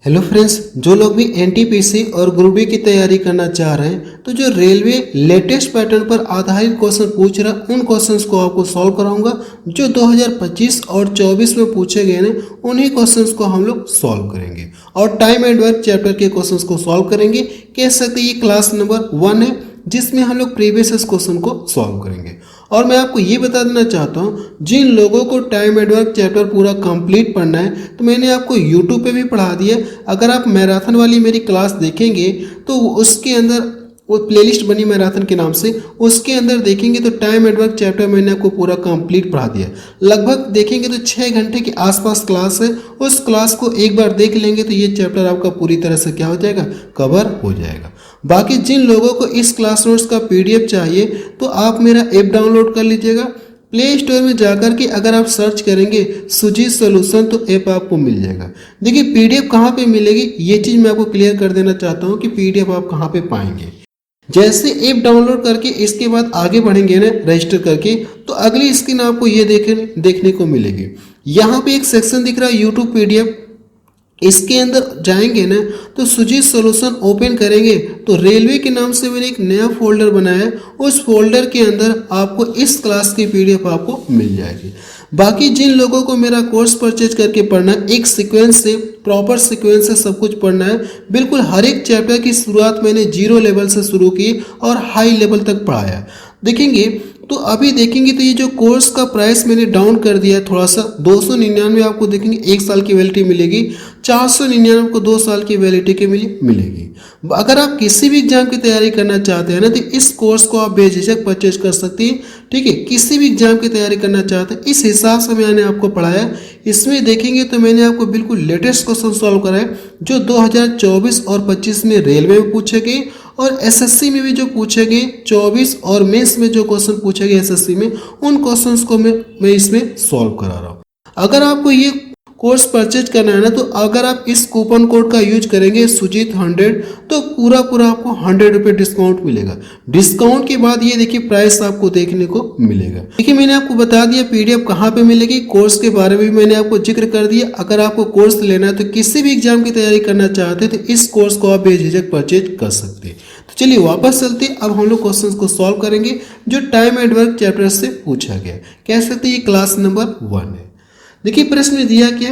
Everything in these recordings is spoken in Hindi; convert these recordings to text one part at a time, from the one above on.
हेलो फ्रेंड्स, जो लोग भी एनटीपीसी और ग्रुप डी की तैयारी करना चाह रहे हैं तो जो रेलवे लेटेस्ट पैटर्न पर आधारित क्वेश्चन पूछ रहा है उन क्वेश्चंस को आपको सॉल्व कराऊंगा। जो 2025 और 24 में पूछे गए हैं उन्हीं क्वेश्चंस को हम लोग सॉल्व करेंगे और टाइम एंड वर्क चैप्टर के क्वेश्चंस को सॉल्व करेंगे। कह सकते ये क्लास नंबर 1 है जिसमें हम लोग प्रीवियस क्वेश्चन को सॉल्व करेंगे। और मैं आपको ये बता देना चाहता हूँ, जिन लोगों को टाइम एंड वर्क चैप्टर पूरा कंप्लीट पढ़ना है तो मैंने आपको यूट्यूब पे भी पढ़ा दिया। अगर आप मैराथन वाली मेरी क्लास देखेंगे तो उसके अंदर वो प्लेलिस्ट बनी मैराथन के नाम से, उसके अंदर देखेंगे तो टाइम एंड वर्क चैप्टर मैंने आपको पूरा कंप्लीट पढ़ा दिया। लगभग देखेंगे तो 6 घंटे के आसपास क्लास है। उस क्लास को एक बार देख लेंगे तो ये चैप्टर आपका पूरी तरह से क्या हो जाएगा, कवर हो जाएगा। बाकी जिन लोगों को इस क्लास नोट्स का पीडीएफ चाहिए तो आप मेरा ऐप डाउनलोड कर लीजिएगा। प्ले स्टोर में जाकर के अगर आप सर्च करेंगे सुजीत सॉल्यूशन तो ऐप आपको मिल जाएगा। देखिए पीडीएफ कहाँ पे मिलेगी ये चीज़ मैं आपको क्लियर कर देना चाहता हूँ कि पीडीएफ आप कहाँ पे पाएंगे। जैसे ऐप डाउनलोड करके इसके बाद आगे बढ़ेंगे ना रजिस्टर करके तो अगली स्क्रीन आपको ये देखने को मिलेगी। यहाँ पे एक सेक्शन दिख रहा है यूट्यूब पीडीएफ, इसके अंदर जाएंगे ना तो सुजीत सॉल्यूशन ओपन करेंगे तो रेलवे के नाम से मैंने एक नया फोल्डर बनाया है। उस फोल्डर के अंदर आपको इस क्लास की पीडीएफ आपको मिल जाएगी। बाकी जिन लोगों को मेरा कोर्स परचेज करके पढ़ना है, एक सीक्वेंस से प्रॉपर सीक्वेंस से सब कुछ पढ़ना है, बिल्कुल हर एक चैप्टर की शुरुआत मैंने 0 लेवल से शुरू की और हाई लेवल तक पढ़ाया। देखेंगे तो अभी देखेंगे तो ये जो कोर्स का प्राइस मैंने डाउन कर दिया है थोड़ा सा, 299 आपको देखेंगे 1 साल की वैलिडिटी मिलेगी, 499 आपको 2 साल की वैलिडिटी के मिलेगी। अगर आप किसी भी एग्जाम की तैयारी करना चाहते हैं ना तो इस कोर्स को आप बेझिझक परचेज कर सकती हैं। ठीक है, किसी भी एग्जाम की तैयारी करना चाहते हैं इस हिसाब से मैंने आपको पढ़ाया। इसमें देखेंगे तो मैंने आपको बिल्कुल लेटेस्ट क्वेश्चन सॉल्व कराए जो 2024 और 25 में रेलवे में पूछे गए और एसएससी में भी जो पूछे गए 24 और मेंस में जो क्वेश्चन पूछे गए एसएससी में उन क्वेश्चंस को मैं इसमें सॉल्व करा रहा हूँ। अगर आपको ये कोर्स परचेज करना है ना तो अगर आप इस कूपन कोड का यूज करेंगे सुजीत 100 तो पूरा आपको 100 रुपये डिस्काउंट मिलेगा। डिस्काउंट के बाद ये देखिए प्राइस आपको देखने को मिलेगा। देखिए मैंने आपको बता दिया पीडीएफ कहाँ पे मिलेगी, कोर्स के बारे में भी मैंने आपको जिक्र कर दिया। अगर आपको कोर्स लेना है तो किसी भी एग्जाम की तैयारी करना चाहते हैं तो इस कोर्स को आप बेझिझक परचेज कर सकते हैं। तो चलिए वापस चलते हैं, अब हम लोग क्वेश्चंस को सॉल्व करेंगे जो टाइम एंड वर्क चैप्टर से पूछा गया। कह सकते हैं ये क्लास नंबर 1 है। देखिए प्रश्न में दिया क्या,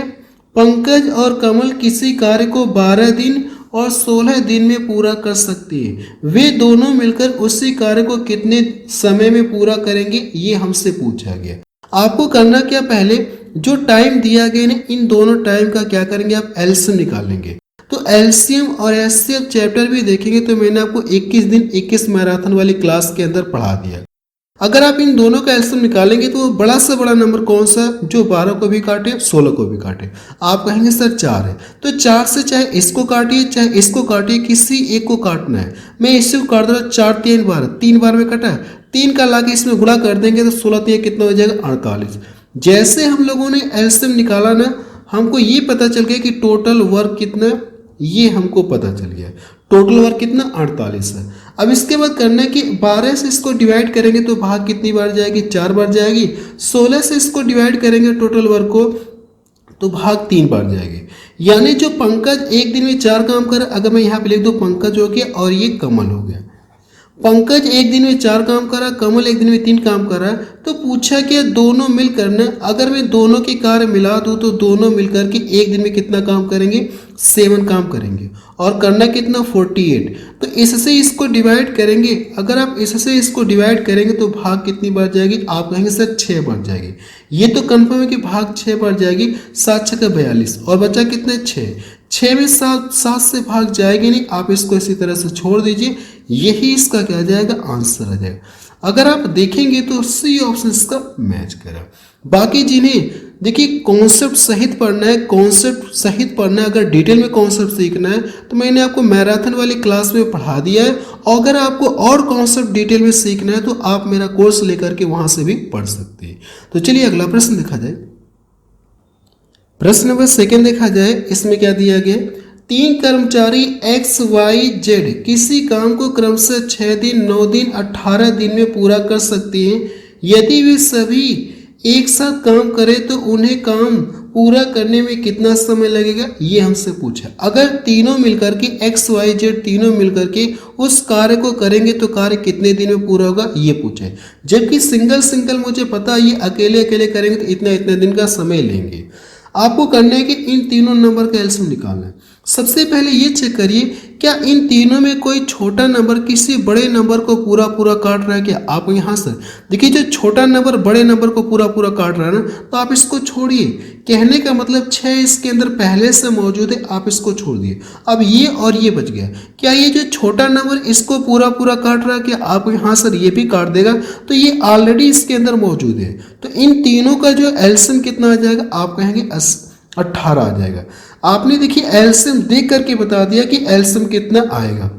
पंकज और कमल किसी कार्य को 12 दिन और 16 दिन में पूरा कर सकती है। वे दोनों मिलकर उसी कार्य को कितने समय में पूरा करेंगे ये हमसे पूछा गया। आपको करना क्या, पहले जो टाइम दिया गया ना इन दोनों टाइम का क्या करेंगे, आप एलसीएम निकालेंगे। तो एलसीएम और एचसीएफ चैप्टर भी देखेंगे तो मैंने आपको 21 दिन 21 मैराथन वाली क्लास के अंदर पढ़ा दिया। अगर आप इन दोनों का एलसीएम निकालेंगे तो बड़ा से बड़ा नंबर कौन सा जो 12 को भी काटे 16 को भी काटे, आप कहेंगे सर 4 है। तो 4 से चाहे इसको काटिए चाहे इसको काटिए, किसी एक को काटना है। मैं इसको काट दे रहा हूँ 4 3 बार, 3 बार में कटा, 3 का लाके इसमें गुणा कर देंगे तो 16 3 कितना हो जाएगा 48। जैसे हम लोगों ने एलसीएम निकाला ना हमको ये पता चल गया कि टोटल वर्क कितना, ये हमको पता चल गया टोटल वर्क कितना 48 है। अब इसके बाद करना है कि 12 से इसको डिवाइड करेंगे तो भाग कितनी बार जाएगी, 4 बार जाएगी। 16 से इसको डिवाइड करेंगे टोटल वर्क को तो भाग 3 बार जाएगी। यानी जो पंकज एक दिन में 4 काम करे, अगर मैं यहाँ पे लिख दूँ पंकज हो गया और ये कमल हो गया। पंकज एक दिन में 4 काम करा, कमल एक दिन में 3 काम करा, तो पूछा कि दोनों मिलकर ना अगर मैं दोनों के कार्य मिला दूं तो दोनों मिलकर के एक दिन में कितना काम करेंगे, 7 काम करेंगे और करना कितना 48। तो इससे इसको डिवाइड करेंगे, अगर आप इससे इसको डिवाइड करेंगे तो भाग कितनी बार जाएगी, आप कहेंगे सर 6 बार जाएगी। ये तो कन्फर्म है कि भाग 6 बार जाएगी। 7 6 42 और बचा कितने 6 में 7 से भाग जाएगी नहीं, आप इसको इसी तरह से छोड़ दीजिए। यही इसका क्या जाएगा, आंसर आ जाएगा। अगर आप देखेंगे तो सी ऑप्शन इसका मैच करा। बाकी जिन्हें देखिए कॉन्सेप्ट सहित पढ़ना है, कॉन्सेप्ट सहित पढ़ना है, अगर डिटेल में कॉन्सेप्ट सीखना है तो मैंने आपको मैराथन वाली क्लास में पढ़ा दिया है। और अगर आपको और कॉन्सेप्ट डिटेल में सीखना है तो आप मेरा कोर्स लेकर के वहां से भी पढ़ सकते हैं। तो चलिए अगला प्रश्न देखा जाए। प्रश्न नंबर 2 देखा जाए, इसमें क्या दिया गया, 3 कर्मचारी एक्स वाई जेड किसी काम को क्रमशः 6 दिन 9 दिन 18 दिन में पूरा कर सकती हैं। यदि वे सभी एक साथ काम करें तो उन्हें काम पूरा करने में कितना समय लगेगा, ये हमसे पूछा। अगर तीनों मिलकर के एक्स वाई जेड तीनों मिलकर के उस कार्य को करेंगे तो कार्य कितने दिन में पूरा होगा, ये पूछा है। जबकि सिंगल सिंगल मुझे पता है ये अकेले अकेले करेंगे तो इतना इतने दिन का समय लेंगे। आपको करना है कि इन तीनों नंबर का एलसीएम निकालना है। सबसे पहले ये चेक करिए क्या इन तीनों में कोई छोटा नंबर किसी बड़े नंबर को पूरा पूरा काट रहा है क्या। आप यहाँ से देखिए जो छोटा नंबर बड़े नंबर को पूरा पूरा काट रहा है ना, तो आप इसको छोड़िए। कहने का मतलब 6 इसके अंदर पहले से मौजूद है, आप इसको छोड़ दिए। अब ये और ये बच गया। क्या ये जो छोटा नंबर इसको पूरा पूरा काट रहा है क्या, आप यहाँ सर ये भी काट देगा, तो ये ऑलरेडी इसके अंदर मौजूद है। तो इन तीनों का जो एलसीएम कितना आ जाएगा, आप कहेंगे 18 आ जाएगा। आपने देखिए एलसीएम देख करके बता दिया कि एलसीएम कितना आएगा।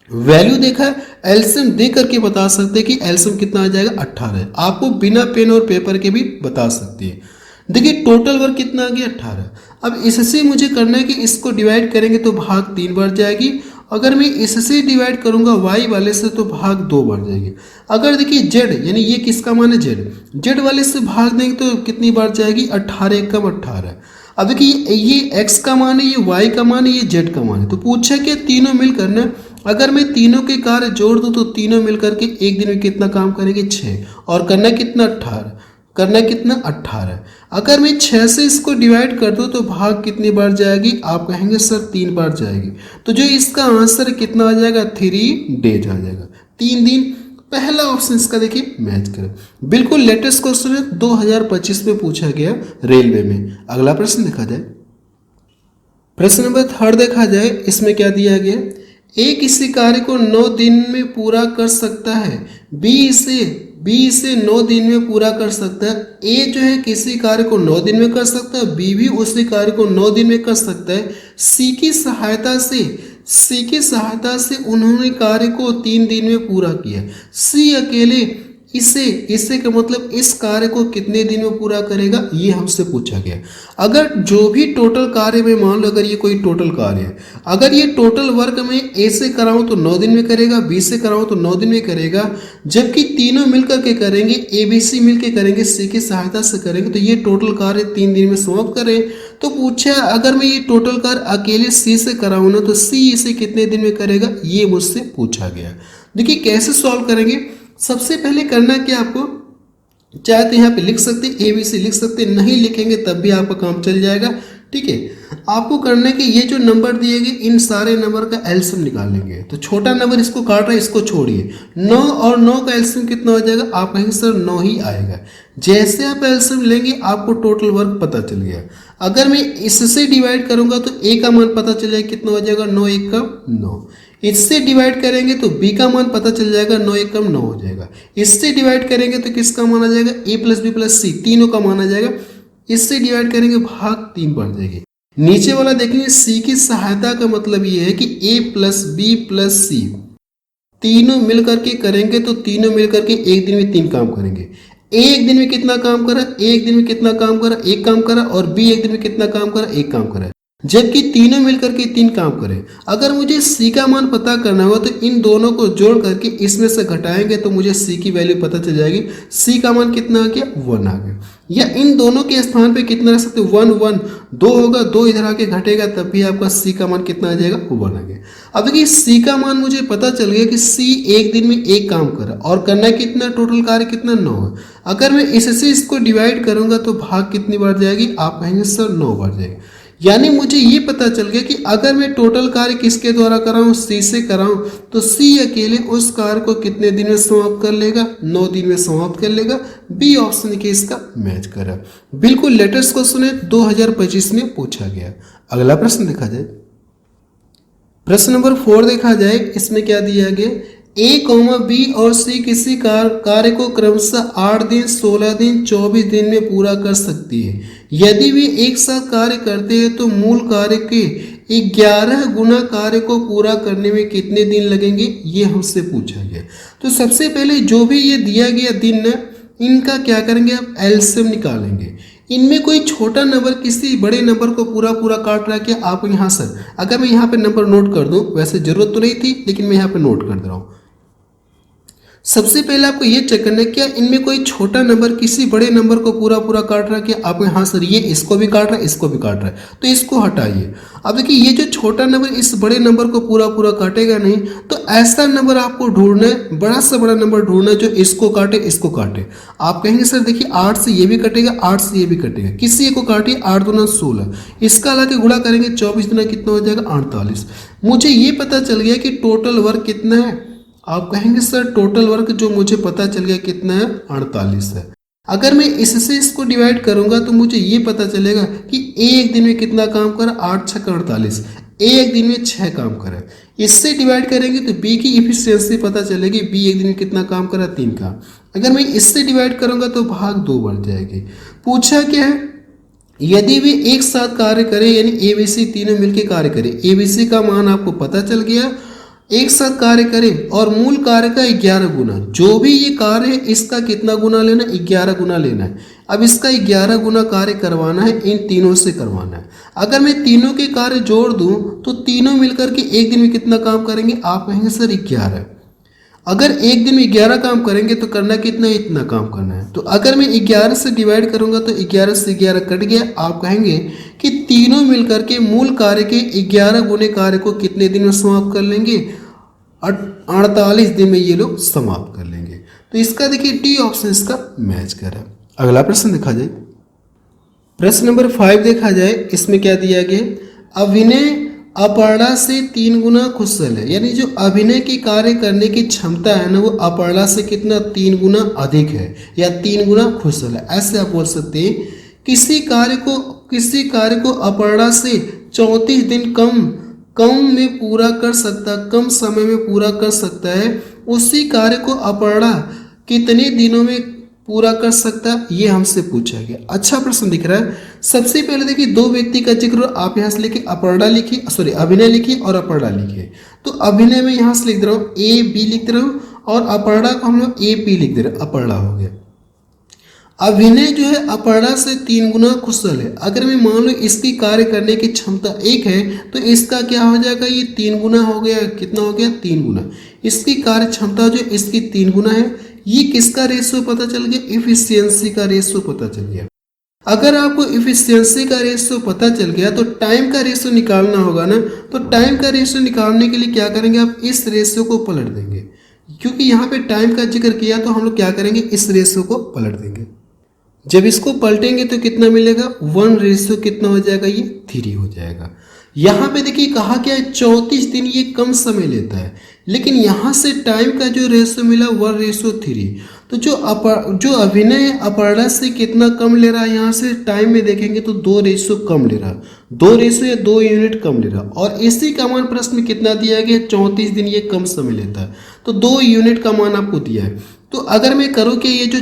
वैल्यू देखा है, एलसीएम देख करके बता सकते हैं कि एलसीएम कितना आ जाएगा, 18 है। आपको बिना पेन और पेपर के भी बता सकती है। देखिए टोटल वर्क कितना आ गया, 18। अब इससे मुझे करना है कि इसको डिवाइड करेंगे तो भाग 3 बार जाएगी। अगर मैं इससे डिवाइड करूंगा वाई वाले से तो भाग 2 बार जाएगी। अगर देखिए जेड यानी ये किसका मान है, जेड वाले से भाग देंगे तो कितनी बार जाएगी, 18 एकम 18। अब देखिए ये एक्स का मान है, ये वाई का मान है, ये जेड का मान है। तो पूछा कि तीनों मिलकर ना अगर मैं तीनों के कार्य जोड़ दूं तो तीनों मिलकर के एक दिन में कितना काम करेंगे, 6, और करना कितना, 18। करना कितना, 18। अगर मैं 6 से इसको डिवाइड कर दूं तो भाग कितनी बार जाएगी, आप कहेंगे सर 3 बार जाएगी। तो जो इसका आंसर कितना आ जाएगा, 3 डेज आ जाएगा, 3 दिन। पहला ऑप्शन इसका देखिए मैच करें। बिल्कुल लेटेस्ट क्वेश्चन है, 2025 में पूछा गया रेलवे में। अगला प्रश्न देखा जाए, प्रश्न नंबर 3 देखा जाए। इसमें क्या दिया गया, ए किसी कार्य को 9 दिन में पूरा कर सकता है, बी इसे 9 दिन में पूरा कर सकता है। ए जो है किसी कार्य को 9 दिन में कर सकता है, बी भी उसी कार्य को 9 दिन में कर सकता है। सी की सहायता से उन्होंने कार्य को 3 दिन में पूरा किया। सी अकेले इसे का मतलब इस कार्य को कितने दिन में पूरा करेगा, ये हमसे पूछा गया। अगर जो भी टोटल कार्य में मान लो अगर ये कोई टोटल कार्य है, अगर ये टोटल वर्क में ए से कराऊं तो 9 दिन में करेगा, बी से कराऊं तो 9 दिन में करेगा। जबकि तीनों मिलकर के करेंगे, ए बी सी मिलकर करेंगे, सी की सहायता से करेंगे, तो ये टोटल कार्य 3 दिन में समाप्त करें। तो पूछा अगर मैं ये टोटल कार्य अकेले सी से कराऊं ना तो सी इसे कितने दिन में करेगा, ये मुझसे पूछा गया। देखिए कैसे सॉल्व करेंगे। सबसे पहले करना क्या, आपको चाहे तो यहाँ पे लिख सकते ए बी सी लिख सकते, नहीं लिखेंगे तब भी आपका काम चल जाएगा। ठीक है, आपको करना है कि ये जो नंबर दिए गए इन सारे नंबर का एलसीएम निकालेंगे। तो छोटा नंबर इसको काट रहा है, इसको छोड़िए। 9 और 9 का एलसीएम कितना हो जाएगा, आप कहेंगे सर 9 ही आएगा। जैसे आप एलसीएम लेंगे आपको टोटल वर्क पता चल गया। अगर मैं इससे डिवाइड करूंगा तो ए का मान पता चल जाएगा, कितना हो जाएगा, 9 1 का 9। इससे डिवाइड करेंगे तो बी का मान पता चल जाएगा, 9 1 9 हो जाएगा। इससे डिवाइड करेंगे तो किसका मान आ जाएगा, ए प्लस बी प्लस सी, तीनों का मान आ जाएगा। इससे डिवाइड करेंगे भाग 3 बढ़ जाएगी। नीचे वाला देखेंगे सी की सहायता का मतलब ये है कि ए प्लस बी प्लस सी तीनों मिल करके करेंगे तो तीनों मिल करके एक दिन में 3 काम करेंगे। ए एक दिन में कितना काम करा, ए एक दिन में कितना काम करा, एक काम करा, और बी एक दिन में कितना काम करा, एक काम करा। जबकि तीनों मिलकर के 3 काम करें। अगर मुझे सी का मान पता करना होगा तो इन दोनों को जोड़ करके इसमें से घटाएंगे तो मुझे सी की वैल्यू पता चल जाएगी। सी का मान कितना आ गया, 1 आ गया। या इन दोनों के स्थान पे कितना रख सकते, 1 1 2 होगा, 2 इधर आके घटेगा तब भी आपका सी का मान कितना आ जाएगा, 1 आ गया। अब देखिए सी का मान मुझे पता चल गया कि सी एक दिन में 1 काम करा और करना कितना, टोटल कार्य कितना, 9 है। अगर मैं इससे इसको डिवाइड करूंगा तो भाग कितनी बार जाएगी, आप कहेंगे सर 9 बार जाएगी। यानी मुझे ये पता चल गया कि अगर मैं टोटल कार्य किसके द्वारा कराऊं, सी से कराऊं, तो सी अकेले उस कार्य को कितने दिन में समाप्त कर लेगा, 9 दिन में समाप्त कर लेगा। बी ऑप्शन के इसका मैच करा। बिल्कुल लेटेस्ट क्वेश्चन है, 2025 में पूछा गया। अगला प्रश्न देखा जाए, प्रश्न नंबर 4 देखा जाए। इसमें क्या दिया गया, ए, बी और सी किसी कार्य को क्रमशः 8 दिन, 16 दिन, 24 दिन में पूरा कर सकती है। यदि वे एक साथ कार्य करते हैं तो मूल कार्य के 11 गुना कार्य को पूरा करने में कितने दिन लगेंगे, ये हमसे पूछा गया। तो सबसे पहले जो भी ये दिया गया दिन है इनका क्या करेंगे, आप एलसीएम निकालेंगे। इनमें कोई छोटा नंबर किसी बड़े नंबर को पूरा काट रहा है क्या, आप यहाँ सर अगर मैं यहाँ पे नंबर नोट कर दूं, वैसे जरूरत तो नहीं थी लेकिन मैं यहाँ पे नोट कर दे रहा हूँ। सबसे पहले आपको ये चेक करना है क्या इनमें कोई छोटा नंबर किसी बड़े नंबर को पूरा पूरा काट रहा है क्या। आप हाँ सर ये इसको भी काट रहा है इसको भी काट रहा है, तो इसको हटाइए। अब देखिए ये जो छोटा नंबर इस बड़े नंबर को पूरा पूरा काटेगा नहीं, तो ऐसा नंबर आपको ढूंढना है, बड़ा से बड़ा नंबर ढूंढना है जो इसको काटे इसको काटे। आप कहेंगे सर देखिए 8 से ये भी कटेगा 8 से ये भी कटेगा, किसी एक को काटिए। 8 दूना 16, इसका ला के गुणा करेंगे 24 दूना कितना हो जाएगा 48। मुझे ये पता चल गया कि टोटल वर्क कितना है। आप कहेंगे सर टोटल वर्क जो मुझे पता चल गया कितना है 48 है। अगर मैं इससे इसको डिवाइड करूंगा तो मुझे ये पता चलेगा कि एक दिन में कितना काम करा, 8 6 48, एक दिन में 6 काम करा। इससे डिवाइड करेंगे तो बी की इफिशियंसी पता चलेगी, बी एक दिन में कितना काम करा 3 काम। अगर मैं इससे डिवाइड करूंगा तो भाग 2 बढ़ जाएगी। पूछा क्या है, यदि वे एक साथ कार्य करें यानी एबीसी तीनों मिलकर कार्य करें, एबीसी का मान आपको पता चल गया, एक साथ कार्य करें और मूल कार्य का 11 गुना, जो भी ये कार्य है इसका कितना गुना लेना, 11 गुना लेना है। अब इसका 11 गुना कार्य करवाना है, इन तीनों से करवाना है। अगर मैं तीनों के कार्य जोड़ दूं तो तीनों मिलकर के एक दिन में कितना काम करेंगे, आप कहेंगे सर 11। अगर एक दिन में 11 काम करेंगे तो करना कितना है, इतना काम करना है। तो अगर मैं 11 से डिवाइड करूंगा तो 11 से 11 कट गया। आप कहेंगे कि तीनों मिलकर के मूल कार्य के 11 गुने कार्य को कितने दिन में समाप्त कर लेंगे, 48 दिन में ये लोग समाप्त कर लेंगे। तो इसका देखिए डी ऑप्शन इसका मैच कर रहा है। अगला प्रश्न देखा जाए, प्रश्न नंबर 5 देखा जाए, इसमें क्या दिया गया, अभिनय अपर्णा से 3 गुना कुशल है, यानी जो अभिनय की कार्य करने की क्षमता है ना वो अपर्णा से कितना 3 गुना अधिक है या 3 गुना कुशल है। ऐसे आप बोल सकते हैं किसी कार्य को अपर्णा से 34 दिन कम में पूरा कर सकता, कम समय में पूरा कर सकता है, उसी कार्य को अपर्णा कितने दिनों में पूरा कर सकता, ये हमसे पूछा गया। अच्छा प्रश्न दिख रहा है। सबसे पहले देखिए 2 व्यक्ति का जिक्र, आप यहाँ से लिखिए अपर्णा लिखिए, सॉरी अभिनय लिखिए और अपर्णा लिखिए। तो अभिनय में यहाँ से लिख दे रहा हूँ ए बी लिख दे रहा हूँ और अपर्णा को हम लोग ए पी लिख दे रहे हैं, अपर्णा हो गया। अभिनय जो है अपर्णा से 3 गुना कुशल है। अगर मैं मान लो इसकी कार्य करने की क्षमता 1 है तो इसका क्या हो जाएगा, ये 3 गुना हो गया, कितना हो गया 3 गुना। इसकी कार्य क्षमता जो इसकी 3 गुना है। ये किसका रेशियो पता चल गया, इफिशियंसी का रेशियो पता चल गया। अगर आपको इफिशियंसी का रेशियो पता चल गया तो टाइम का रेशियो निकालना होगा ना, तो टाइम का रेशियो निकालने के लिए क्या करेंगे, आप इस रेशियो को पलट देंगे, क्योंकि यहाँ पे टाइम का जिक्र किया तो हम लोग क्या करेंगे, इस रेशियो को पलट देंगे। जब इसको पलटेंगे तो कितना मिलेगा, 1 रेशियो कितना हो जाएगा, ये 3 हो जाएगा। यहाँ पे देखिए कहा क्या है 34 दिन ये कम समय लेता है, लेकिन यहाँ से टाइम का जो रेशियो मिला 1:3। तो जो अभिनय अपर्णा से कितना कम ले रहा है, यहाँ से टाइम में देखेंगे तो 2 रेशियो कम ले रहा है, 2 रेशियो या 2 यूनिट कम ले रहा है। और इसी का मान प्रश्न में कितना दिया गया, 34 दिन ये कम समय लेता है, तो 2 यूनिट का मान आपको दिया है। तो अगर मैं करूँ कि ये जो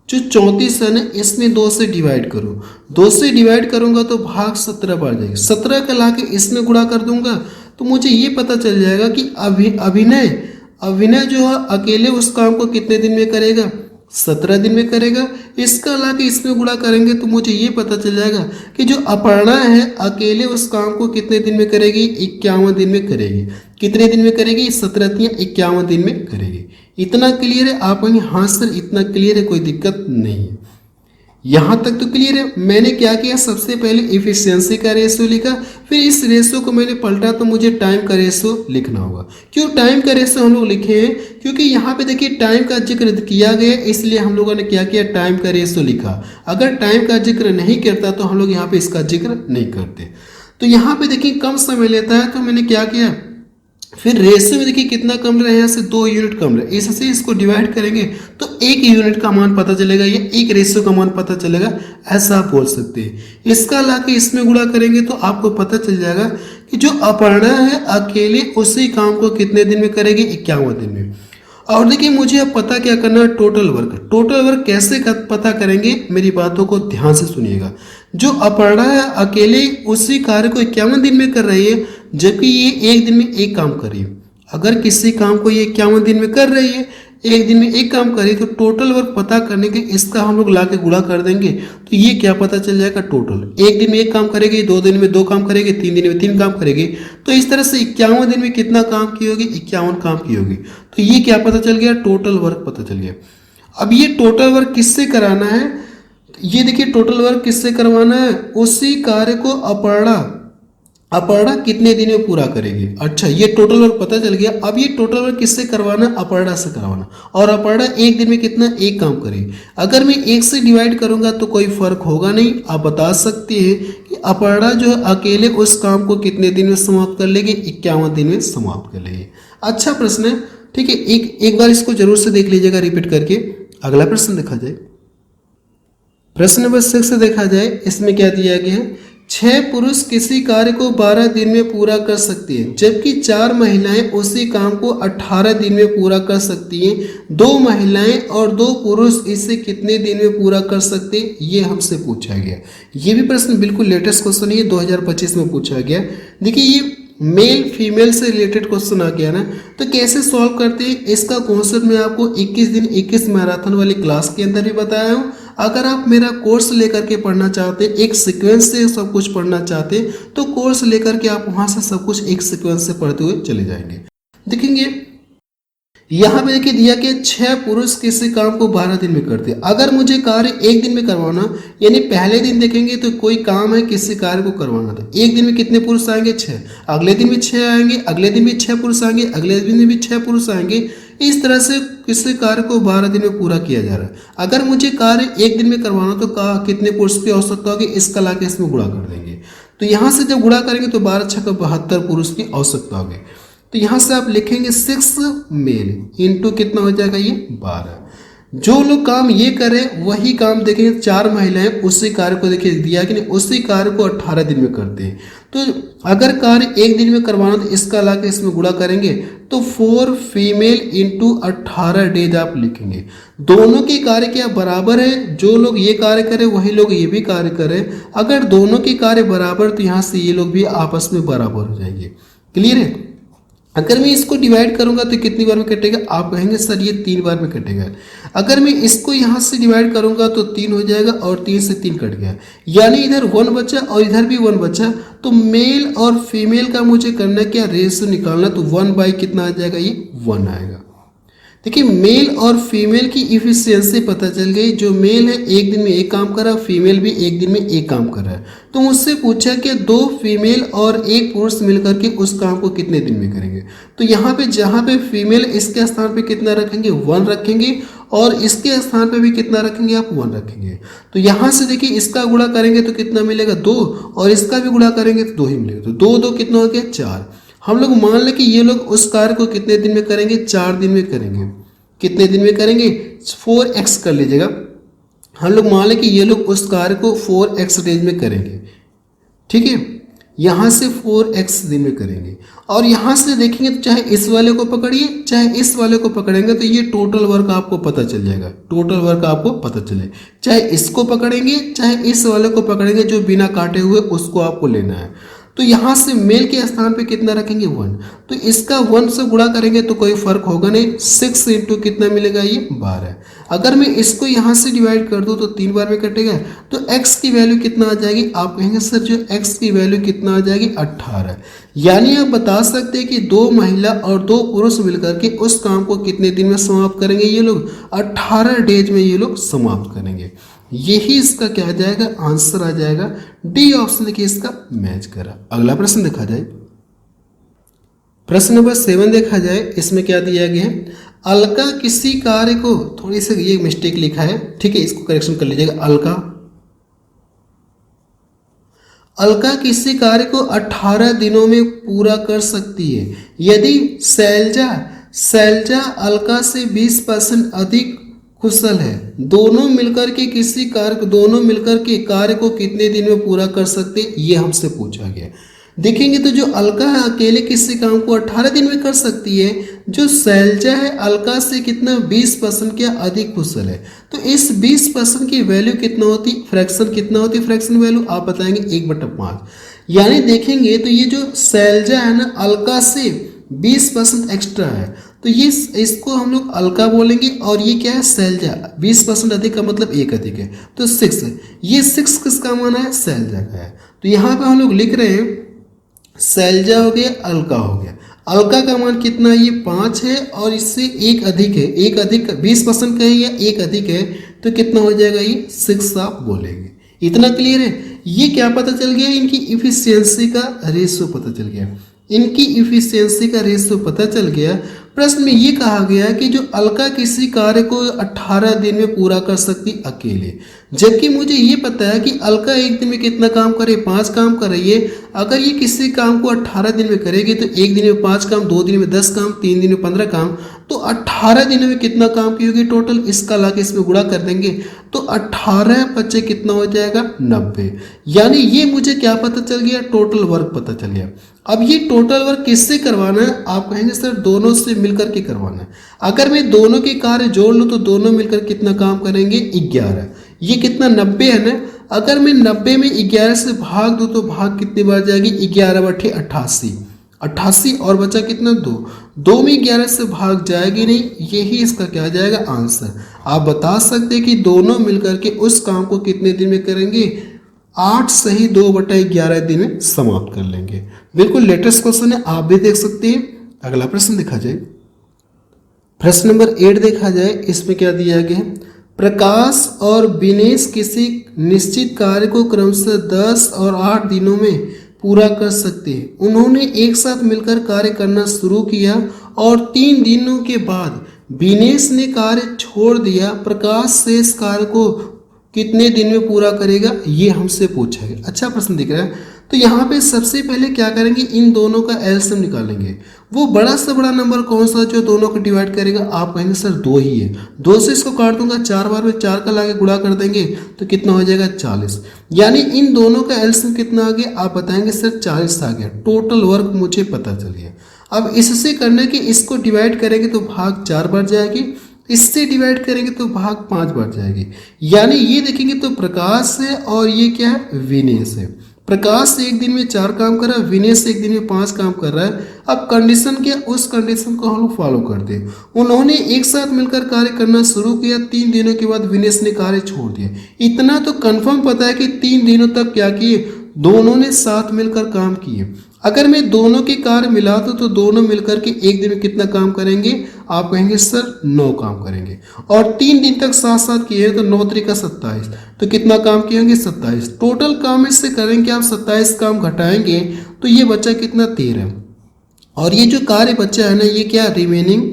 34 है ना इसमें 2 से डिवाइड करूँ, 2 से डिवाइड करूँगा तो भाग 17 बढ़ जाएगा, 17 का ला के इसमें गुणा कर दूंगा तो मुझे ये पता चल जाएगा कि अभिनय जो है अकेले उस काम को कितने दिन में करेगा, 17 दिन में करेगा। इसका ला के इसमें गुणा करेंगे तो मुझे ये पता चल जाएगा कि जो अपर्णा है अकेले उस काम को कितने दिन में करेगी, 51 दिन में करेगी। कितने दिन में करेगी, 17 या 51 दिन में करेगी। इतना क्लियर है, आप कहेंगे हाँ सर इतना क्लियर है, कोई दिक्कत नहीं है, यहाँ तक तो क्लियर है। मैंने क्या किया, सबसे पहले इफिशियंसी का रेशियो लिखा, फिर इस रेशियो को मैंने पलटा तो मुझे टाइम का रेशियो लिखना होगा। क्यों टाइम का रेशियो हम लोग लिखे हैं, क्योंकि यहाँ पे देखिए टाइम का जिक्र किया गया, इसलिए हम लोगों ने क्या किया, टाइम का रेशियो लिखा। अगर टाइम का जिक्र नहीं करता तो हम लोग यहाँ पे इसका जिक्र नहीं करते। तो यहाँ पे देखिए कम समय लेता है तो मैंने क्या किया, फिर रेशियो में देखिए कितना कम रहा है, यहाँ से 2 यूनिट कम रहा है, इससे इसको डिवाइड करेंगे तो 1 यूनिट का मान पता चलेगा, या 1 रेशियो का मान पता चलेगा, ऐसा आप बोल सकते हैं। इसका लाके इसमें गुणा करेंगे तो आपको पता चल जाएगा कि जो अपर्णा है अकेले उसी काम को कितने दिन में करेगी, 51 दिन में। और देखिए मुझे अब पता क्या करना है, टोटल वर्क कैसे पता करेंगे, मेरी बातों को ध्यान से सुनिएगा। जो अपर्णा है अकेले उसी कार्य को 51 दिन में कर रही है, जबकि ये एक दिन में एक काम कर रही है। अगर किसी काम को ये 51 दिन में कर रही है, एक दिन में एक काम करें तो टोटल वर्क पता करने के इसका हम लोग ला के गुणा कर देंगे तो ये क्या पता चल जाएगा टोटल। एक दिन में एक काम करेगी, 2 दिन में 2 काम करेगी, 3 दिन में 3 काम करेगी, तो इस तरह से 51 दिन में कितना काम की होगी, 51 काम की होगी। तो ये क्या पता चल गया, टोटल वर्क पता चल गया। अब ये टोटल वर्क किससे कराना है, ये देखिए टोटल वर्क किससे करवाना है, उसी कार्य को अपर्णा कितने दिन में पूरा करेगी। अच्छा ये टोटल वर्क पता चल गया। अब ये टोटल वर्क किससे करवाना, अपर्णा से करवाना, और अपर्णा एक दिन में कितना, एक काम करेगी। अगर मैं एक से डिवाइड करूंगा तो कोई फर्क होगा नहीं। आप बता सकते हैं कि अपर्णा जो है अकेले उस काम को कितने दिन में समाप्त कर लेगी, 51 दिन में समाप्त कर लेगी। अच्छा प्रश्न है, ठीक है, एक बार इसको जरूर से देख लीजिएगा रिपीट करके। अगला प्रश्न देखा जाए, प्रश्न नंबर 6 देखा जाए, इसमें क्या दिया गया है, 6 पुरुष किसी कार्य को 12 दिन में पूरा कर सकती हैं, जबकि 4 महिलाएं उसी काम को 18 दिन में पूरा कर सकती हैं। 2 महिलाएं और 2 पुरुष इसे कितने दिन में पूरा कर सकते हैं, ये हमसे पूछा गया। ये भी प्रश्न बिल्कुल लेटेस्ट क्वेश्चन है, 2025 में पूछा गया। देखिए ये मेल फीमेल से रिलेटेड क्वेश्चन आ गया ना, तो कैसे सॉल्व करते हैं इसका कॉन्सेप्ट मैं आपको 21 दिन 21 मैराथन वाली क्लास के अंदर भी बताया हूँ। अगर आप मेरा कोर्स लेकर के पढ़ना चाहते हैं, एक सीक्वेंस से सब कुछ पढ़ना चाहते हैं, तो कोर्स लेकर के आप वहां से सब कुछ एक सीक्वेंस से पढ़ते हुए चले जाएंगे। देखेंगे यहाँ पे देखिए दिया कि 6 पुरुष किसी काम को 12 दिन में करते हैं। अगर मुझे कार्य एक दिन में करवाना, यानी पहले दिन देखेंगे तो कोई काम है किसी कार्य को करवाना था, एक दिन में कितने पुरुष आएंगे, 6, अगले दिन भी 6 आएंगे, अगले दिन भी 6 पुरुष आएंगे, अगले दिन भी 6 पुरुष आएंगे। इस तरह से किसी कार्य को 12 दिन में पूरा किया जा रहा है। अगर मुझे कार्य एक दिन में करवाना तो कितने पुरुष की आवश्यकता होगी, इसका ला के इसमें गुणा कर देंगे। तो यहाँ से जब गुणा करेंगे तो 12 6 72 पुरुष की आवश्यकता होगी। तो यहाँ से आप लिखेंगे 6 मेल इंटू कितना हो जाएगा, ये 12। जो लोग काम ये करें वही काम देखेंगे 4 महिलाएं उसी कार्य को देखिए दिया कि नहीं, उसी कार्य को 18 दिन में करते हैं। तो अगर कार्य एक दिन में करवाना तो इसका ला के इसमें गुणा करेंगे तो 4 फीमेल इंटू 18 डेज आप लिखेंगे। दोनों के कार्य क्या बराबर है, जो लोग ये कार्य करें वही लोग ये भी कार्य करें। अगर दोनों के कार्य बराबर तो यहाँ से ये लोग भी आपस में बराबर हो जाएंगे। क्लियर है। अगर मैं इसको डिवाइड करूंगा तो कितनी बार में कटेगा, आप कहेंगे सर ये 3 बार में कटेगा। अगर मैं इसको यहाँ से डिवाइड करूंगा तो 3 हो जाएगा और 3 से 3 कट गया, यानी इधर 1 बचा और इधर भी 1 बचा। तो मेल और फीमेल का मुझे करना क्या, रेशियो निकालना। तो 1 बाई कितना आ जाएगा, ये 1 आएगा। देखिए मेल और फीमेल की इफिशियंसी पता चल गई। जो मेल है एक दिन में एक काम कर रहा है, फीमेल भी एक दिन में एक काम कर रहा है। तो मुझसे पूछा कि 2 फीमेल और 1 पुरुष मिलकर के उस काम को कितने दिन में करेंगे। तो यहाँ पे जहाँ पे फीमेल इसके स्थान पे कितना रखेंगे, 1 रखेंगे, और इसके स्थान पे भी कितना रखेंगे, आप 1 रखेंगे। तो यहाँ से देखिए इसका गुणा करेंगे तो कितना मिलेगा, 2, और इसका भी गुणा करेंगे तो 2 ही मिलेगा। तो 2 2 कितना हो गया, 4। हम लोग मान लें कि ये लोग उस कार्य को कितने दिन में करेंगे, 4 दिन में करेंगे। कितने दिन में करेंगे, 4x कर लीजिएगा। हम लोग मान लें कि ये लोग उस कार्य को 4x डेज में करेंगे, ठीक है। यहाँ से 4x दिन में करेंगे, और यहाँ से देखेंगे तो चाहे इस वाले को पकड़िए चाहे इस वाले को पकड़ेंगे तो ये टोटल वर्क आपको पता चल जाएगा। टोटल वर्क आपको पता चले, चाहे इसको पकड़ेंगे चाहे इस वाले को पकड़ेंगे, जो बिना काटे हुए उसको आपको लेना है। तो यहाँ से मेल के स्थान पे कितना रखेंगे, 1। तो इसका 1 से गुणा करेंगे तो कोई फर्क होगा नहीं। 6 इंटू कितना मिलेगा, ये 12। अगर मैं इसको यहाँ से डिवाइड कर दूँ तो 3 बार में कटेगा। तो x की वैल्यू कितना आ जाएगी, आप कहेंगे सर जो x की वैल्यू कितना आ जाएगी, 18। यानी आप बता सकते हैं कि 2 महिला और 2 पुरुष मिलकर के उस काम को कितने दिन में समाप्त करेंगे, ये लोग 18 डेज में ये लोग समाप्त करेंगे। यही इसका क्या आ जाएगा, आंसर आ जाएगा। डी ऑप्शन देखिए इसका मैच करा। अगला प्रश्न देखा जाए, प्रश्न नंबर 7 देखा जाए, इसमें क्या दिया गया है, अलका किसी कार्य को, थोड़ी सी ये मिस्टेक लिखा है, ठीक है, इसको करेक्शन कर लीजिएगा। अलका किसी कार्य को 18 दिनों में पूरा कर सकती है यदि शैलजा अलका से 20% अधिक कुशल है। दोनों मिलकर के कार्य को कितने दिन में पूरा कर सकते, ये हमसे पूछा गया। देखेंगे तो जो अलका है अकेले किसी काम को 18 दिन में कर सकती है, जो शैलजा है अलका से कितना 20% क्या अधिक कुशल है। तो इस 20% की वैल्यू कितना होती, फ्रैक्शन कितना होती, फ्रैक्शन वैल्यू आप बताएंगे 1/5। यानी देखेंगे तो ये जो शैलजा है ना अलका से 20% एक्स्ट्रा है, तो ये इसको हम लोग अलका बोलेंगे। और ये क्या है, शैलजा। 20% अधिक का मतलब एक अधिक है, तो 6 है। ये 6 किसका मान है, शैलजा का है। तो यहाँ पे हम लोग लिख रहे हैं शैलजा हो गया, अलका हो गया। अलका का मान कितना है, ये 5 है और इससे एक अधिक है। एक अधिक 20% का है या एक अधिक है, तो कितना हो जाएगा, ये 6 आप बोलेंगे। इतना क्लियर है। ये क्या पता चल गया, इनकी इफिशियंसी का रेशियो पता चल गया। इनकी इफिशियंसी का रेशियो पता चल गया। प्रश्न में ये कहा गया कि जो अलका किसी कार्य को 18 दिन में पूरा कर सकती अकेले, जबकि मुझे ये पता है कि अलका एक दिन में कितना काम करे, 5 काम कर रही है। अगर ये किसी काम को 18 दिन में करेगी तो एक दिन में 5 काम, 2 दिन में 10 काम, 3 दिन में 15 काम, तो 18 दिनों में कितना काम की होगी टोटल, इसका लाके इसमें गुणा कर देंगे तो 18 बच्चे कितना हो जाएगा, 90। यानी ये मुझे क्या पता चल गया, टोटल वर्क पता चल गया। अब ये टोटल वर्क किससे करवाना है, आप कहेंगे सर दोनों से मिलकर के करवाना है। अगर मैं दोनों के कार्य जोड़ लूँ तो दोनों मिलकर कितना काम करेंगे, 11। ये कितना, 90 है ना। अगर मैं 90 में 11 से भाग दूँ तो भाग कितनी बार जाएगी, 11 बटे 88। 88 और बचा कितना, 2 में 11 से भाग जाएगी नहीं, यही इसका क्या जाएगा आंसर। आप बता सकते हैं कि दोनों मिलकर के उस काम को कितने दिन में करेंगे, 8 सही 2/11 दिन में समाप्त कर लेंगे। बिल्कुल लेटेस्ट क्वेश्चन है, आप भी देख सकते हैं। अगला प्रश्न देखा जाए, प्रश्न नंबर 8 देखा जाए। इसमें क्या दिया गया है, प्रकाश और विनेश किसी निश्चित कार्य को क्रमशः 10 और 8 दिनों में पूरा कर सकते हैं। उन्होंने एक साथ मिलकर कार्य करना शुरू किया और 3 दिनों के बाद विनेश ने कार्य छोड़ दिया। प्रकाश शेष कार्य को कितने दिन में पूरा करेगा, ये हमसे पूछा गया। अच्छा प्रश्न दिख रहा है। तो यहाँ पे सबसे पहले क्या करेंगे, इन दोनों का एलसीएम निकालेंगे। वो बड़ा से बड़ा नंबर कौन सा जो दोनों को डिवाइड करेगा, आप कहेंगे सर 2 ही है। 2 से इसको काट दूंगा, 4 बार में 4 का लाके गुणा कर देंगे तो कितना हो जाएगा, 40। यानी इन दोनों का एलसीएम कितना आ गया, आप बताएंगे सर 40 आ गया। टोटल वर्क मुझे पता चल गया। अब इससे करने के इसको डिवाइड करेंगे तो भाग 4 बार जाएगी, इससे डिवाइड करेंगे तो भाग 5 बार जाएगी। यानी ये देखेंगे तो प्रकाश है और ये क्या है, विनेश है। प्रकाश एक दिन में 4 काम कर रहा है, विनेश एक दिन में 5 काम कर रहा है। अब कंडीशन क्या, उस कंडीशन को हम लोग फॉलो करते हैं। उन्होंने एक साथ मिलकर कार्य करना शुरू किया, 3 दिनों के बाद विनेश ने कार्य छोड़ दिया। इतना तो कंफर्म पता है कि 3 दिनों तक क्या किए, दोनों ने साथ मिलकर काम किए। अगर मैं दोनों के कार्य मिला दूं तो दोनों मिलकर के एक दिन में कितना काम करेंगे, आप कहेंगे सर 9 काम करेंगे। और 3 दिन तक साथ साथ किए तो 9 त्रिका 27, तो कितना काम किए होंगे, 27। टोटल काम इससे करेंगे आप 27 काम घटाएंगे तो ये बचा कितना, 13। और ये जो कार्य बचा है ना, ये क्या रिमेनिंग,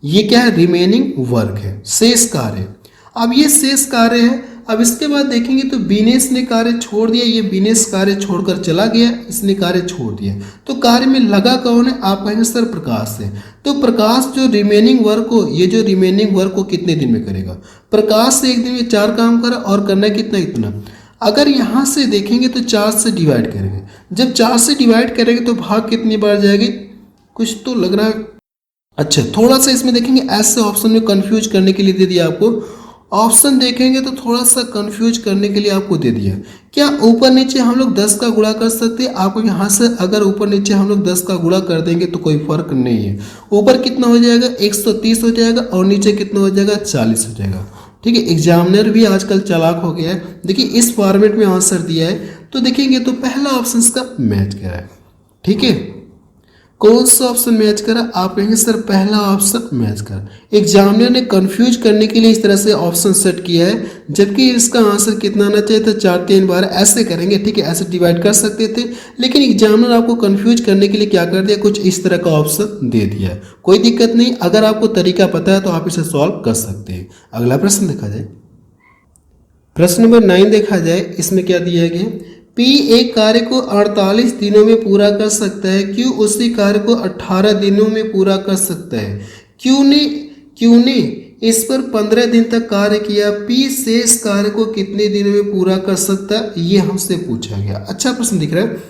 ये क्या है, रिमेनिंग वर्क है, शेष कार्य। अब ये शेष कार्य है। अब इसके बाद देखेंगे तो विनेश ने कार्य छोड़ दिया, ये विनेश कार्य छोड़कर चला गया, इसने कार्य छोड़ दिया। तो कार्य में लगा कौन है, आप कहेंगे सर प्रकाश है। तो प्रकाश जो रिमेनिंग वर्क को, ये जो रिमेनिंग वर्क को कितने दिन में करेगा, प्रकाश से एक दिन में 4 काम करा और करना कितना, इतना। अगर यहाँ से देखेंगे तो 4 से डिवाइड करेंगे, जब 4 से डिवाइड करेंगे तो भाग कितनी बार जाएगी, कुछ तो लग रहा है। अच्छा थोड़ा सा इसमें देखेंगे, ऐसे ऑप्शन में कंफ्यूज करने के लिए दे दिया आपको। ऑप्शन देखेंगे तो थोड़ा सा कंफ्यूज करने के लिए आपको दे दिया। क्या ऊपर नीचे हम लोग 10 का गुणा कर सकते हैं, आपको यहाँ से अगर ऊपर नीचे हम लोग 10 का गुणा कर देंगे तो कोई फर्क नहीं है। ऊपर कितना हो जाएगा, 130 हो जाएगा और नीचे कितना हो जाएगा, 40 हो जाएगा। ठीक है, एग्जामिनर भी आजकल चालाक हो गया है। देखिए इस फॉर्मेट में आंसर दिया है तो देखेंगे तो पहला ऑप्शन इसका मैच करा है। ठीक है, कौन सा ऑप्शन मैच करा, आप कहेंगे सर पहला ऑप्शन मैच करा। एग्जामिनर ने कंफ्यूज करने के लिए इस तरह से ऑप्शन सेट किया है, जबकि इसका आंसर कितना आना चाहिए था, 4 3 बार ऐसे करेंगे। ठीक है, ऐसे डिवाइड कर सकते थे, लेकिन एग्जामिनर आपको कंफ्यूज करने के लिए क्या कर दिया, कुछ इस तरह का ऑप्शन दे दिया है। कोई दिक्कत नहीं, अगर आपको तरीका पता है तो आप इसे सॉल्व कर सकते हैं। अगला प्रश्न देखा जाए, प्रश्न नंबर 9 देखा जाए। इसमें क्या दिया गया, P एक कार्य को 48 दिनों में पूरा कर सकता है, Q उसी कार्य को 18 दिनों में पूरा कर सकता है। Q ने इस पर 15 दिन तक कार्य किया, P शेष कार्य को कितने दिनों में पूरा कर सकता है, ये हमसे पूछा गया। अच्छा प्रश्न दिख रहा है।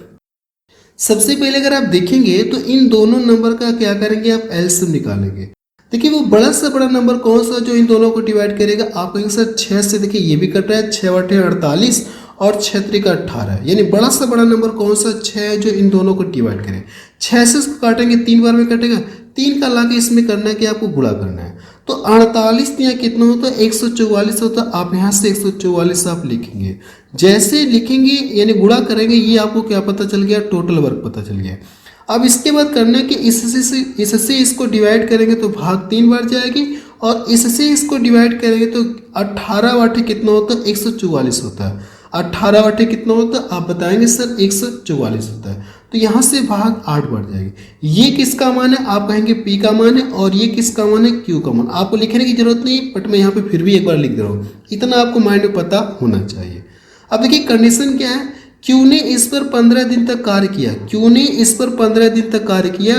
सबसे पहले अगर आप देखेंगे तो इन दोनों नंबर का क्या करेंगे, आप एलसीएम निकालेंगे। देखिए वो बड़ा से बड़ा नंबर कौन सा जो इन दोनों को डिवाइड करेगा, आप कहेंगे सर 6 से। देखिए ये भी कट रहा है, 6 बटे 48 और 6 3 18, यानी बड़ा से बड़ा नंबर कौन सा 6 है जो इन दोनों को डिवाइड करें। 6 से इसको काटेंगे 3 बार में कटेगा, 3 का लाके इसमें करना है कि आपको गुणा करना है। तो 48 यहाँ कितना होता है 144 होता है। आप यहाँ से 144 आप लिखेंगे, जैसे लिखेंगे यानी गुणा करेंगे ये आपको क्या पता चल गया, टोटल वर्क पता चल गया। अब इसके बाद करना है कि इससे इसको डिवाइड करेंगे तो भाग 3 बार जाएगी, और इससे इसको डिवाइड करेंगे तो 18 वाटे कितना होता है 144 होता है। 18 वाटे कितना होता है आप बताएंगे सर 144 होता है। तो यहाँ से भाग 8 बढ़ जाएगी। ये किसका मान है आप कहेंगे P का मान है, और ये किसका मान है Q का मान। आपको लिखने की जरूरत नहीं, बट मैं यहाँ पे फिर भी एक बार लिख दे रहा हूँ, इतना आपको माइंड में पता होना चाहिए। अब देखिए कंडीशन क्या है, Q ने इस पर 15 दिन तक कार्य किया। Q ने इस पर 15 दिन तक कार्य किया।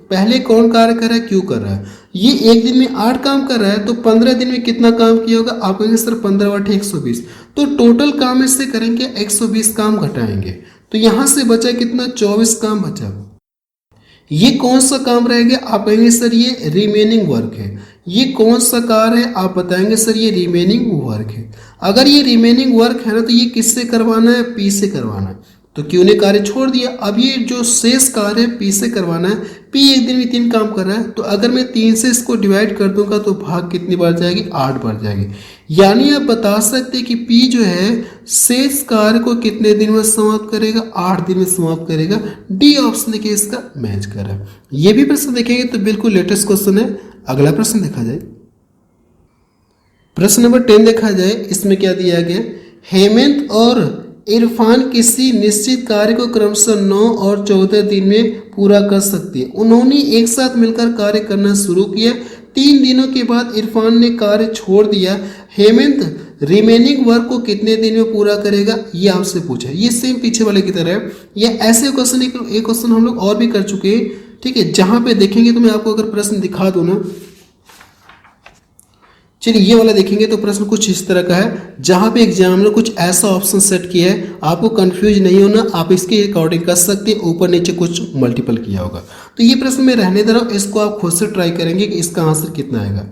पहले कौन कार्य कर रहा है, Q कर रहा है। ये एक दिन में 8 काम कर रहा है, तो 15 दिन में कितना काम किया होगा आप कहेंगे सर 15 बटे 120। तो टोटल काम इससे करेंगे 120 काम घटाएंगे, तो यहाँ से बचा कितना 24 काम बचा। ये कौन सा काम रह गया आप कहेंगे सर ये रिमेनिंग वर्क है। ये कौन सा कार्य है आप बताएंगे सर ये रिमेनिंग वर्क है। अगर ये रिमेनिंग वर्क है ना तो ये किससे करवाना है, P से करवाना है। तो Q ने कार्य छोड़ दिया, अब ये जो शेष कार्य है P से करवाना है। P एक दिन में 3 काम कर रहा है, तो अगर मैं 3 से इसको डिवाइड कर दूंगा तो भाग कितनी बार जाएगी 8 बार जाएगी। यानी आप बता सकते हैं कि P जो है शेष कार्य को कितने दिन में समाप्त करेगा, 8 दिन में समाप्त करेगा। डी ऑप्शन देखिए इसका मैच कर रहा है। ये भी प्रश्न देखेंगे तो बिल्कुल लेटेस्ट क्वेश्चन है। अगला प्रश्न देखा जाए, प्रश्न नंबर 10 देखा जाए, इसमें क्या दिया गया, हेमंत और इरफान किसी निश्चित कार्य को क्रमशः 9 और 14 दिन में पूरा कर सकती है। उन्होंने एक साथ मिलकर कार्य करना शुरू किया। 3 दिनों के बाद इरफान ने कार्य छोड़ दिया। हेमंत रिमेनिंग वर्क को कितने दिन में पूरा करेगा, ये आपसे पूछा। ये सेम पीछे वाले की तरह है। ये ऐसे क्वेश्चन एक क्वेश्चन हम लोग और भी कर चुके हैं, ठीक है। जहां पे देखेंगे तो मैं आपको अगर प्रश्न दिखा दूं ना, चलिए ये वाला देखेंगे तो प्रश्न कुछ इस तरह का है, जहां पे एग्जामिनर कुछ ऐसा ऑप्शन सेट किया है, आपको कंफ्यूज नहीं होना, आप इसके अकॉर्डिंग कर सकते हैं। ऊपर नीचे कुछ मल्टीपल किया होगा, तो ये प्रश्न मैं रहने दे रहा हूँ, इसको आप खुद से ट्राई करेंगे कि इसका आंसर कितना आएगा,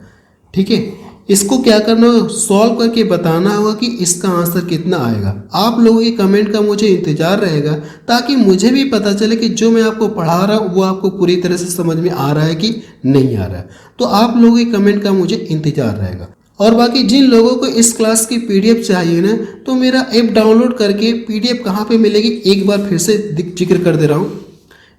ठीक है। इसको क्या करना होगा, सॉल्व करके बताना होगा कि इसका आंसर कितना आएगा। आप लोगों के कमेंट का मुझे इंतजार रहेगा, ताकि मुझे भी पता चले कि जो मैं आपको पढ़ा रहा हूँ वो आपको पूरी तरह से समझ में आ रहा है कि नहीं आ रहा है। तो आप लोगों के कमेंट का मुझे इंतजार रहेगा। और बाकी जिन लोगों को इस क्लास की PDF चाहिए ना, तो मेरा ऐप डाउनलोड करके PDF कहाँ पे मिलेगी एक बार फिर से जिक्र कर दे रहा हूँ।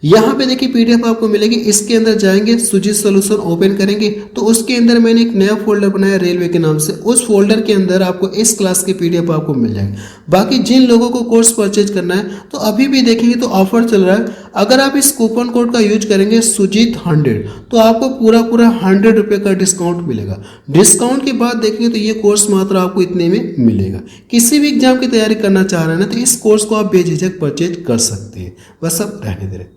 यहाँ पे देखिए PDF आपको मिलेगी, इसके अंदर जाएंगे, सुजीत सॉल्यूशन ओपन करेंगे तो उसके अंदर मैंने एक नया फोल्डर बनाया रेलवे के नाम से। उस फोल्डर के अंदर आपको इस क्लास के PDF आपको मिल जाएंगे। बाकी जिन लोगों को कोर्स परचेज करना है तो अभी भी देखेंगे तो ऑफर चल रहा है। अगर आप इस कूपन कोड का यूज करेंगे सुजीत 100, तो आपको पूरा 100 रुपये का डिस्काउंट मिलेगा। डिस्काउंट के बाद देखेंगे तो ये कोर्स मात्र आपको इतने में मिलेगा। किसी भी एग्जाम की तैयारी करना चाह रहे हैं ना, तो इस कोर्स को आप बेझिझक परचेज कर सकते हैं। बस अब रहने दे रहे।